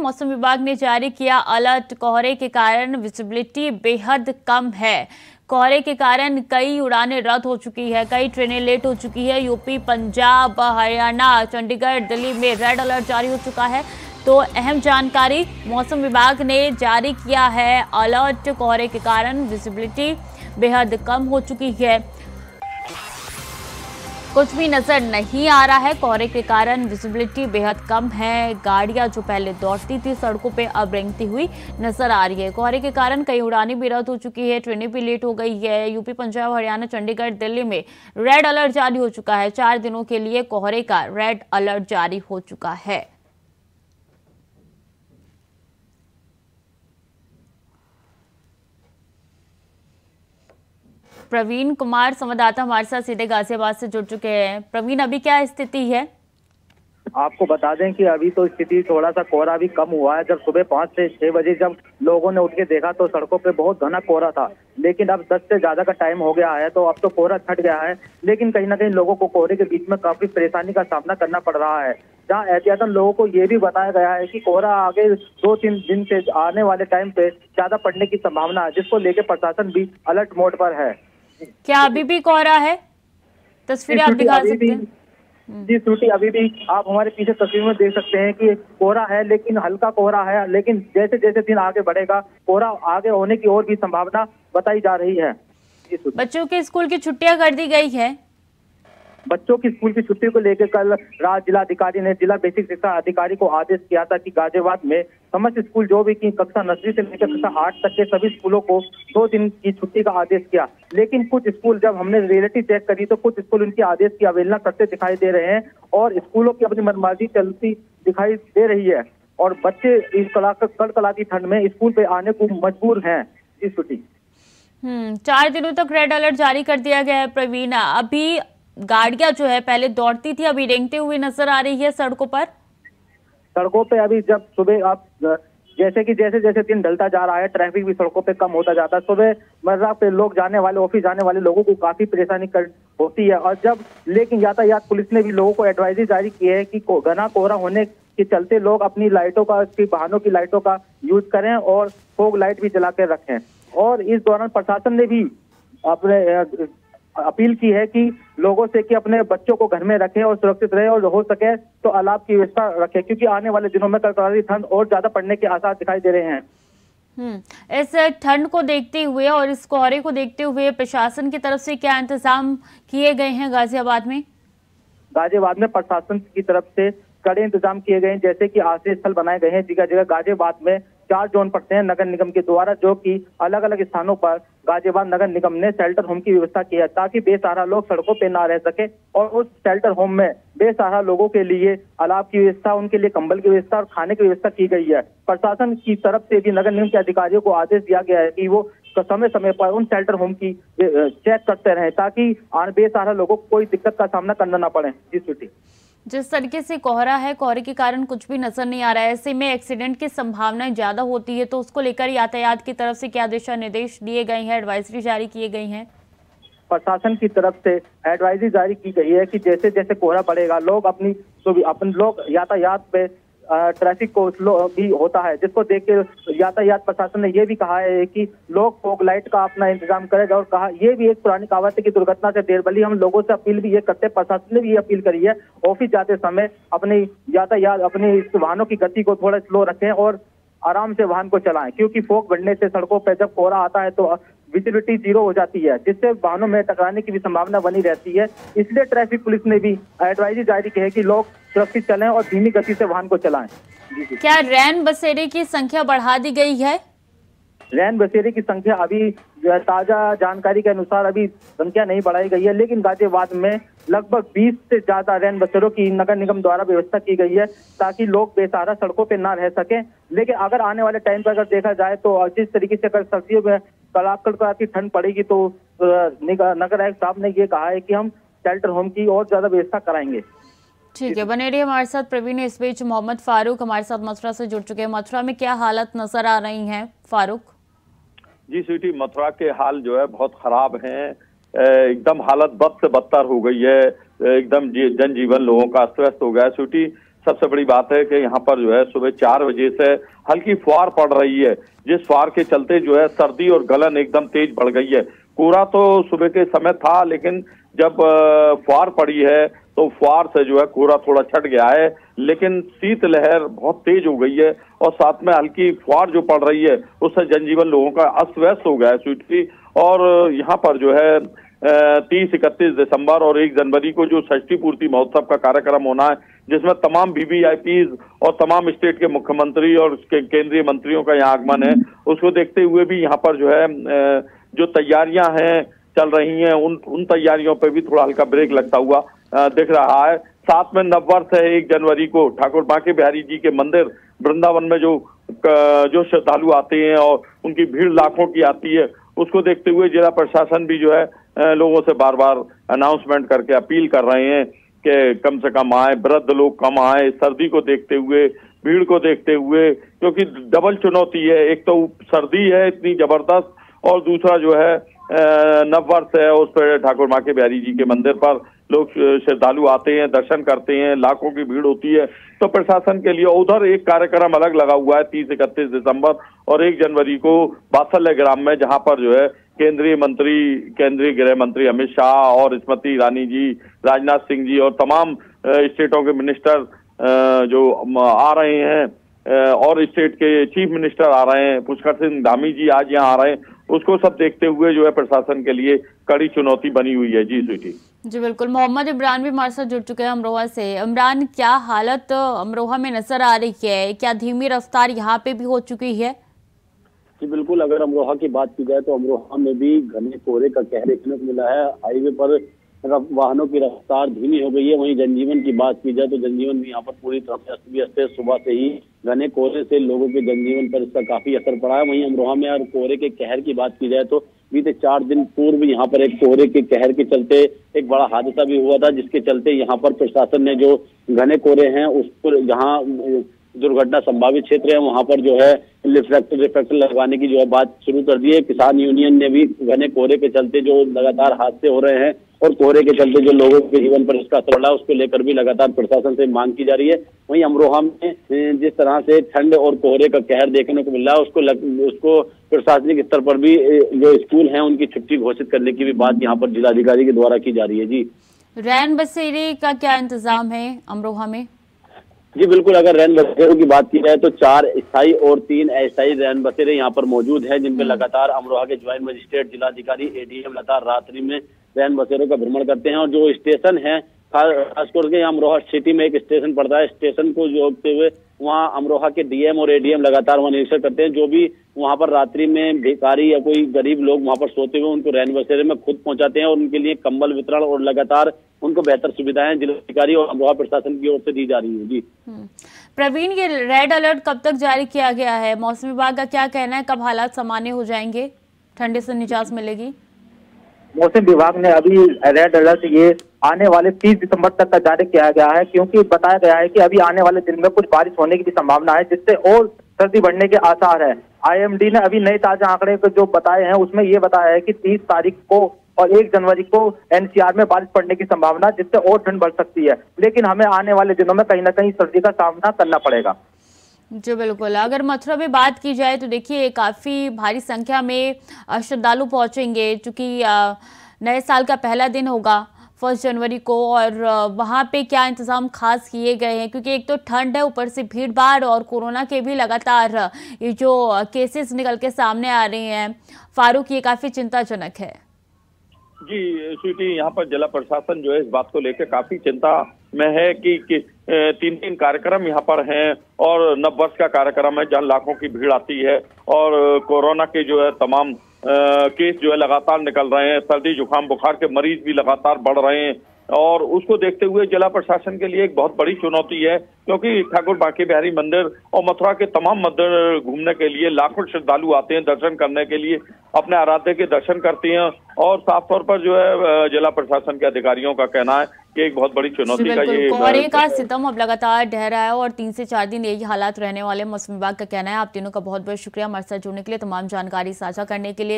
मौसम विभाग ने जारी किया अलर्ट। कोहरे के कारण विजिबिलिटी बेहद कम है। कोहरे के कारण कई उड़ानें रद्द हो चुकी है, कई ट्रेनें लेट हो चुकी है। यूपी, पंजाब, हरियाणा, चंडीगढ़, दिल्ली में रेड अलर्ट जारी हो चुका है। तो अहम जानकारी, मौसम विभाग ने जारी किया है अलर्ट। कोहरे के कारण विजिबिलिटी बेहद कम हो चुकी है, कुछ भी नजर नहीं आ रहा है। कोहरे के कारण विजिबिलिटी बेहद कम है। गाड़ियां जो पहले दौड़ती थी सड़कों पे अब रेंगती हुई नजर आ रही है। कोहरे के कारण कई उड़ानें भी रद्द हो चुकी है, ट्रेनें भी लेट हो गई है। यूपी, पंजाब, हरियाणा, चंडीगढ़, दिल्ली में रेड अलर्ट जारी हो चुका है। 4 दिनों के लिए कोहरे का रेड अलर्ट जारी हो चुका है। प्रवीण कुमार संवाददाता हमारे साथ सीधे गाजियाबाद से जुड़ चुके हैं। प्रवीण, अभी क्या स्थिति है? आपको बता दें कि अभी तो स्थिति थोड़ा सा कोहरा भी कम हुआ है। जब सुबह 5 से 6 बजे जब लोगों ने उठ के देखा तो सड़कों पे बहुत घना कोहरा था, लेकिन अब 10 से ज्यादा का टाइम हो गया है तो अब तो कोहरा छट गया है। लेकिन कहीं ना कहीं लोगों को कोहरे के बीच में काफी परेशानी का सामना करना पड़ रहा है, जहाँ एहतियातन लोगों को ये भी बताया गया है कि कोहरा आगे 2-3 दिन से आने वाले टाइम पे ज्यादा पड़ने की संभावना है, जिसको लेकर प्रशासन भी अलर्ट मोड पर है। क्या अभी भी कोहरा है? तस्वीरें आप दिखा सकते हैं? जी श्रुति, अभी भी आप हमारे पीछे तस्वीर में देख सकते हैं कि कोहरा है, लेकिन हल्का कोहरा है। लेकिन जैसे जैसे दिन आगे बढ़ेगा कोहरा आगे होने की और भी संभावना बताई जा रही है। बच्चों के स्कूल की छुट्टियां कर दी गई है। बच्चों की स्कूल की छुट्टी को लेकर कल राज्य जिलाधिकारी ने जिला बेसिक शिक्षा अधिकारी को आदेश किया था कि गाजियाबाद में समस्त स्कूल जो भी की कक्षा नर्सरी से लेकर कक्षा 8 तक के सभी स्कूलों को 2 दिन की छुट्टी का आदेश किया। लेकिन कुछ स्कूल, जब हमने रियलिटी चेक करी तो कुछ स्कूल उनके आदेश की अवहेलना करते दिखाई दे रहे हैं और स्कूलों की अपनी मनमानी चलती दिखाई दे रही है और बच्चे इस कड़कड़ाती ठंड में स्कूल पे आने को मजबूर हैं। इस छुट्टी 4 दिनों तक रेड अलर्ट जारी कर दिया गया है। प्रवीणा, अभी गाड़ियां जो है पहले दौड़ती थी अभी रेंगते हुए नजर आ रही है सड़कों पर। सड़कों पे अभी जब सुबह आप जैसे जैसे दिन ढलता जा रहा है ट्रैफिक भी सड़कों पे कम होता जाता है। सुबह मर्रा पे लोग जाने वाले, ऑफिस जाने वाले लोगों को काफी परेशानी होती है। और जब लेकिन यातायात पुलिस ने भी लोगों को एडवाइजरी जारी की है कि घना कोहरा होने के चलते लोग अपनी लाइटों का, वाहनों की लाइटों का यूज करें और फोग लाइट भी जला कर रखें। और इस दौरान प्रशासन ने भी अपने अपील की है कि लोगों से कि अपने बच्चों को घर में रखें और सुरक्षित रहे और हो सके तो अलाव की व्यवस्था रखें, क्योंकि आने वाले दिनों में कड़कड़ाती ठंड और ज्यादा पड़ने के आसार दिखाई दे रहे हैं। इस ठंड को देखते हुए और इस कोहरे को देखते हुए प्रशासन की तरफ से क्या इंतजाम किए गए हैं गाजियाबाद में? गाजियाबाद में प्रशासन की तरफ से कड़े इंतजाम किए गए हैं, जैसे कि आश्रय स्थल बनाए गए हैं जगह जगह। गाजियाबाद में 4 जोन पड़ते हैं नगर निगम के द्वारा, जो कि अलग अलग स्थानों पर गाजियाबाद नगर निगम ने शेल्टर होम की व्यवस्था की है ताकि बेसहारा लोग सड़कों पे ना रह सके। और उस शेल्टर होम में बेसहारा लोगों के लिए अलाव की व्यवस्था, उनके लिए कंबल की व्यवस्था और खाने की व्यवस्था की गई है। प्रशासन की तरफ से भी नगर निगम के अधिकारियों को आदेश दिया गया है कि वो समय समय पर उन शेल्टर होम की चेक करते रहे ताकि बेसहारा लोगों को कोई दिक्कत का सामना करना ना पड़े। जी छुट्टी, जिस तरीके से कोहरा है, कोहरे के कारण कुछ भी नजर नहीं आ रहा है, ऐसे में एक्सीडेंट की संभावनाएं ज्यादा होती है, तो उसको लेकर यातायात की तरफ से क्या दिशा निर्देश दिए गए हैं, एडवाइजरी जारी किए गई हैं? प्रशासन की तरफ से एडवाइजरी जारी की गई है कि जैसे जैसे कोहरा बढ़ेगा लोग अपन लोग यातायात पे ट्रैफिक को स्लो भी होता है, जिसको देख के यातायात प्रशासन ने ये भी कहा है कि लोग फॉग लाइट का अपना इंतजाम करेगा। और कहा ये भी एक पुरानी कहावत है कि दुर्घटना से देर भली। हम लोगों से अपील भी ये करते हैं, प्रशासन ने भी ये अपील करी है, ऑफिस जाते समय अपनी यातायात अपनी वाहनों की गति को थोड़ा स्लो रखें और आराम से वाहन को चलाएं, क्योंकि फॉग बढ़ने से सड़कों पर जब कोहरा आता है तो विजिबिलिटी 0 हो जाती है, जिससे वाहनों में टकराने की भी संभावना बनी रहती है। इसलिए ट्रैफिक पुलिस ने भी एडवाइजरी जारी की है कि लोग सुरक्षित चलें और धीमी गति से वाहन को चलाएं। क्या रैन बसेरे की संख्या बढ़ा दी गई है? रैन बसेरे की संख्या अभी ताजा जानकारी के अनुसार अभी संख्या नहीं बढ़ाई गई है, लेकिन गाजियाबाद में लगभग 20 से ज्यादा रैन बसेरों की नगर निगम द्वारा व्यवस्था की गई है ताकि लोग बेसहारा सड़कों पे ना रह सकें। लेकिन अगर आने वाले टाइम पर अगर देखा जाए तो जिस तरीके से अगर सर्दियों में कड़ाकी ठंड पड़ेगी तो नगर आयुक्त साहब ने ये कहा है कि हम शेल्टर होम की और ज्यादा व्यवस्था कराएंगे। ठीक है, बने रहिए हमारे साथ। प्रवीण, इस बीच मोहम्मद फारूक हमारे साथ मथुरा से जुड़ चुके हैं। मथुरा में क्या हालत नजर आ रही हैं फारूक? जी स्वीटी, मथुरा के हाल जो है बहुत खराब हैं। एकदम हालत बद से बदतर हो गई है, एकदम जनजीवन लोगों का अस्त व्यस्त हो गया है। स्वीटी, सबसे बड़ी बात है कि यहाँ पर जो है सुबह 4 बजे से हल्की फुहार पड़ रही है, जिस फुहार के चलते जो है सर्दी और गलन एकदम तेज बढ़ गई है। कोहरा तो सुबह के समय था, लेकिन जब फुहार पड़ी है तो फुहार से जो है कोहरा थोड़ा छट गया है, लेकिन शीतलहर बहुत तेज हो गई है और साथ में हल्की फुहार जो पड़ रही है उससे जनजीवन लोगों का अस्त व्यस्त हो गया है स्वीटी। और यहाँ पर जो है 30-31 दिसंबर और 1 जनवरी को जो षष्ठी पूर्ति महोत्सव का कार्यक्रम होना है, जिसमें तमाम वीवीआईपीज और तमाम स्टेट के मुख्यमंत्री और केंद्रीय मंत्रियों का यहाँ आगमन है, उसको देखते हुए भी यहाँ पर जो है जो तैयारियां हैं चल रही हैं, उन तैयारियों पर भी थोड़ा हल्का ब्रेक लगता हुआ दिख रहा है। साथ में नववर्ष है 1 जनवरी को, ठाकुर बांके बिहारी जी के मंदिर वृंदावन में जो श्रद्धालु आते हैं और उनकी भीड़ लाखों की आती है, उसको देखते हुए जिला प्रशासन भी जो है लोगों से बार बार अनाउंसमेंट करके अपील कर रहे हैं कि कम से कम आए, वृद्ध लोग कम आए, सर्दी को देखते हुए, भीड़ को देखते हुए, क्योंकि डबल चुनौती है, एक तो सर्दी है इतनी जबरदस्त और दूसरा जो है नववर्ष है, उस पर ठाकुर बांके बिहारी जी के मंदिर पर लोग श्रद्धालु आते हैं, दर्शन करते हैं, लाखों की भीड़ होती है। तो प्रशासन के लिए उधर एक कार्यक्रम अलग लगा हुआ है 30-31 दिसंबर और 1 जनवरी को वात्सल्य ग्राम में, जहां पर जो है केंद्रीय गृह मंत्री अमित शाह और स्मृति ईरानी जी, राजनाथ सिंह जी और तमाम स्टेटों के मिनिस्टर जो आ रहे हैं और स्टेट के चीफ मिनिस्टर आ रहे हैं, पुष्कर सिंह धामी जी आज यहाँ आ रहे हैं, उसको सब देखते हुए जो है प्रशासन के लिए कड़ी चुनौती बनी हुई है। जी स्वीटी। जी बिल्कुल। मोहम्मद इमरान भी हमारे साथ जुड़ चुके हैं अमरोहा से। इमरान, क्या हालत अमरोहा में नजर आ रही है? क्या धीमी रफ्तार यहाँ पे भी हो चुकी है? जी बिल्कुल, अगर अमरोहा की बात की जाए तो अमरोहा में भी घने कोहरे का कहर देखने को मिला है। हाईवे पर वाहनों की रफ्तार धीमी हो गई है। वहीं जनजीवन की बात की जाए तो जनजीवन भी यहाँ पर पूरी तरह से अस्त व्यस्त है। सुबह से ही घने कोहरे से लोगों के जनजीवन पर इसका काफी असर पड़ा है। वहीं अमरोहा में और कोहरे के कहर की बात की जाए तो बीते 4 दिन पूर्व यहाँ पर एक कोहरे के कहर के चलते एक बड़ा हादसा भी हुआ था, जिसके चलते यहाँ पर प्रशासन ने जो घने कोहरे हैं उस पर जहाँ दुर्घटना संभावित क्षेत्र है वहां पर जो है रिफ्लेक्टर लगाने की जो है बात शुरू कर दी है। किसान यूनियन ने भी घने कोहरे के चलते जो लगातार हादसे हो रहे हैं और कोहरे के चलते जो लोगों के जीवन पर इसका असर पड़ा है उसको लेकर भी लगातार प्रशासन से मांग की जा रही है। वहीं अमरोहा में जिस तरह से ठंड और कोहरे का कहर देखने को मिल रहा है उसको प्रशासनिक स्तर पर भी जो स्कूल हैं उनकी छुट्टी घोषित करने की भी बात यहाँ पर जिलाधिकारी के द्वारा की जा रही है। जी, रैन बसेरे का क्या इंतजाम है अमरोहा में? जी बिल्कुल, अगर रैन बसेरों की बात की जाए तो 4 स्थायी और 3 अस्थायी रैन बसेरे यहाँ पर मौजूद है, जिनमें लगातार अमरोहा के ज्वाइंट मजिस्ट्रेट, जिलाधिकारी, एडीएम लगातार रात्रि में रैन बसेरों का भ्रमण करते हैं। और जो स्टेशन है खासकर के अमरोहा सिटी में एक स्टेशन पड़ता है, स्टेशन को जोड़ते हुए वहाँ अमरोहा के डीएम और एडीएम लगातार वहाँ निरीक्षण करते हैं। जो भी वहाँ पर रात्रि में भिखारी या कोई गरीब लोग वहाँ पर सोते हुए उनको रैन बसेरे में खुद पहुंचाते हैं और उनके लिए कंबल वितरण और लगातार उनको बेहतर सुविधाएं जिलाधिकारी और अमरोहा प्रशासन की ओर से दी जा रही है। जी प्रवीण, ये रेड अलर्ट कब तक जारी किया गया है? मौसम विभाग का क्या कहना है, कब हालात सामान्य हो जाएंगे, ठंडे से निजात मिलेगी? मौसम विभाग ने अभी रेड अलर्ट ये आने वाले 30 दिसंबर तक का जारी किया गया है, क्योंकि बताया गया है कि अभी आने वाले दिन में कुछ बारिश होने की भी संभावना है, जिससे और सर्दी बढ़ने के आसार है। आईएमडी ने अभी नए ताजा आंकड़े जो बताए हैं उसमें ये बताया है कि 30 तारीख को और 1 जनवरी को एनसीआर में बारिश पड़ने की संभावना, जिससे और ठंड बढ़ सकती है। लेकिन हमें आने वाले दिनों में कहीं ना कहीं सर्दी का सामना करना पड़ेगा। जी बिल्कुल। अगर मथुरा में बात की जाए तो देखिए काफ़ी भारी संख्या में श्रद्धालु पहुंचेंगे, चूँकि नए साल का पहला दिन होगा 1 जनवरी को, और वहाँ पे क्या इंतज़ाम खास किए गए हैं? क्योंकि एक तो ठंड है, ऊपर से भीड़ भाड़ और कोरोना के भी लगातार ये जो केसेस निकल के सामने आ रहे हैं, फारूक, ये काफ़ी चिंताजनक है। जी स्वीटी, यहाँ पर जिला प्रशासन जो है इस बात को लेकर काफी चिंता में है कि 3 कार्यक्रम यहाँ पर हैं और नववर्ष का कार्यक्रम है जहाँ लाखों की भीड़ आती है और कोरोना के जो है तमाम केस जो है लगातार निकल रहे हैं, सर्दी जुकाम बुखार के मरीज भी लगातार बढ़ रहे हैं और उसको देखते हुए जिला प्रशासन के लिए एक बहुत बड़ी चुनौती है, क्योंकि ठाकुर बांके बिहारी मंदिर और मथुरा के तमाम मंदिर घूमने के लिए लाखों श्रद्धालु आते हैं, दर्शन करने के लिए अपने आराध्य के दर्शन करते हैं और साफ तौर पर जो है जिला प्रशासन के अधिकारियों का कहना है कि एक बहुत बड़ी चुनौती का ये कोहरे का सितम अब लगातार ढह रहा है और 3 से 4 दिन यही हालात रहने वाले, मौसम विभाग का कहना है। आप तीनों का बहुत बहुत शुक्रिया हमारे साथ जुड़ने के लिए, तमाम जानकारी साझा करने के लिए।